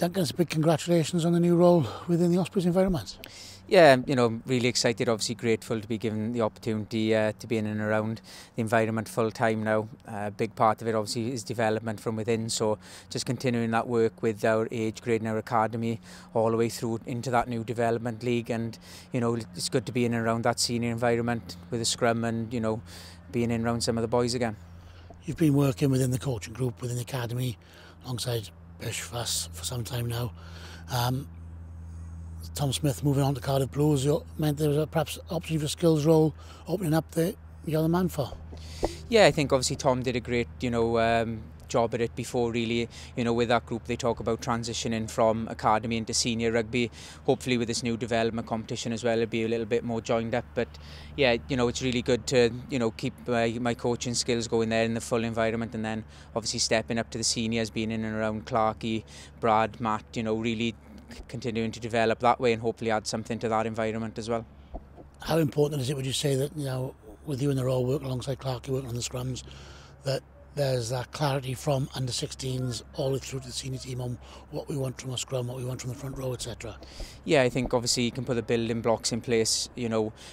Duncan, it's a big congratulations on the new role within the Ospreys environment. Yeah, really excited, obviously grateful to be given the opportunity to be in and around the environment full time now. A big part of it obviously is development from within, so just continuing that work with our age grade and our academy all the way through into that new development league, and it's good to be in and around that senior environment with a scrum and being in and around some of the boys again. You've been working within the coaching group, within the academy, alongside Bish for some time now. Tom Smith moving on to Cardiff Blues meant there was perhaps opportunity for skills role opening up that you're the man for. Yeah, I think obviously Tom did a great job at it before, really. With that group they talk about transitioning from academy into senior rugby. Hopefully with this new development competition as well it'll be a little bit more joined up, but yeah, it's really good to keep my coaching skills going there in the full environment, and then obviously stepping up to the seniors, being in and around Clarke, Brad, Matt, really continuing to develop that way and hopefully add something to that environment as well. How important is it, would you say, that with you in the role, working alongside Clarke, working on the scrums, that there's that clarity from under 16s all the way through to the senior team on what we want from a scrum, what we want from the front row, etc.? Yeah, I think obviously you can put the building blocks in place,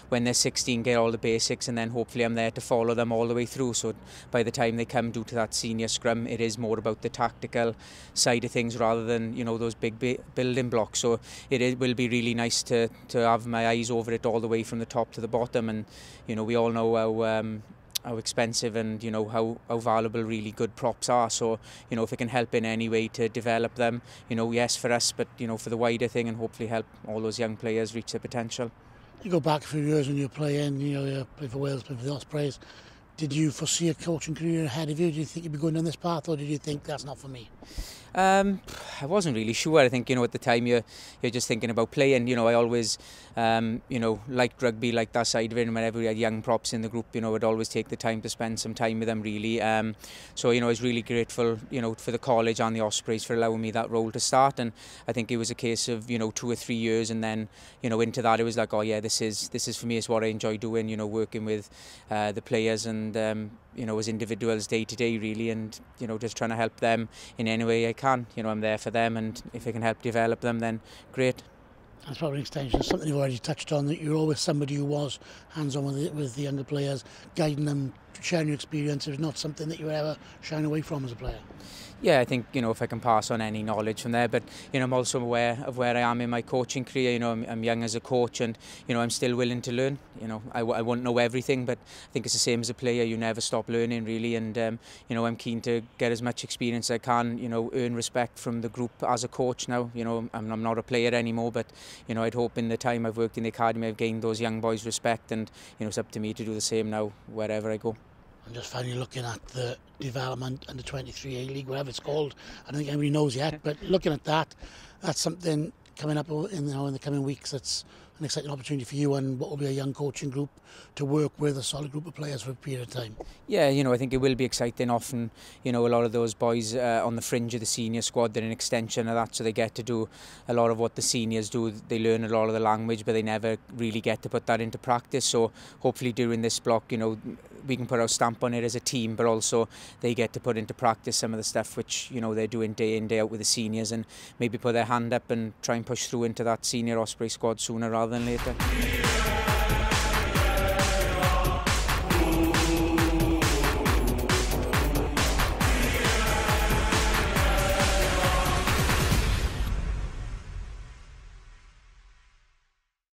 when they're 16, get all the basics, and then hopefully I'm there to follow them all the way through. So by the time they come due to that senior scrum, it is more about the tactical side of things rather than, those big building blocks. So it will be really nice to have my eyes over it all the way from the top to the bottom, and, we all know how expensive and how valuable really good props are, so if it can help in any way to develop them, yes, for us, but for the wider thing, and hopefully help all those young players reach their potential. You go back a few years when you were playing, you played for Wales, played for the Ospreys. Did you foresee a coaching career ahead of you? Did you think you'd be going down this path, or did you think that's not for me? I wasn't really sure. I think, at the time you're just thinking about playing. I always, liked rugby, like that side of it, and whenever we had young props in the group, I'd always take the time to spend some time with them, really. So, I was really grateful, for the college and the Ospreys for allowing me that role to start, and I think it was a case of, 2 or 3 years, and then, into that it was like, oh yeah, this is for me, it's what I enjoy doing, working with the players and, as individuals day to day, really, and just trying to help them in any way I can. I'm there for them, and if I can help develop them, then great. That's probably an extension of something you've already touched on, that you're always somebody who was hands-on with the younger players, guiding them, sharing your experience. It was not something that you were ever shying away from as a player. Yeah, I think, if I can pass on any knowledge from there, but, I'm also aware of where I am in my coaching career. I'm young as a coach, and, I'm still willing to learn. I won't know everything, but I think it's the same as a player. You never stop learning, really, and, I'm keen to get as much experience as I can, earn respect from the group as a coach now. I'm not a player anymore, but, I'd hope in the time I've worked in the academy I've gained those young boys' respect, and, it's up to me to do the same now wherever I go. And just finally looking at the development and the 23A League, whatever it's called, I don't think anybody knows yet, but looking at that's something coming up in the coming weeks. It's an exciting opportunity for you and what will be a young coaching group to work with a solid group of players for a period of time. Yeah, I think it will be exciting. Often, a lot of those boys on the fringe of the senior squad, they're an extension of that, so they get to do a lot of what the seniors do. They learn a lot of the language, but they never really get to put that into practice. So hopefully during this block, we can put our stamp on it as a team, but also they get to put into practice some of the stuff which, they're doing day in, day out with the seniors, and maybe put their hand up and try and push through into that senior Osprey squad sooner rather than later.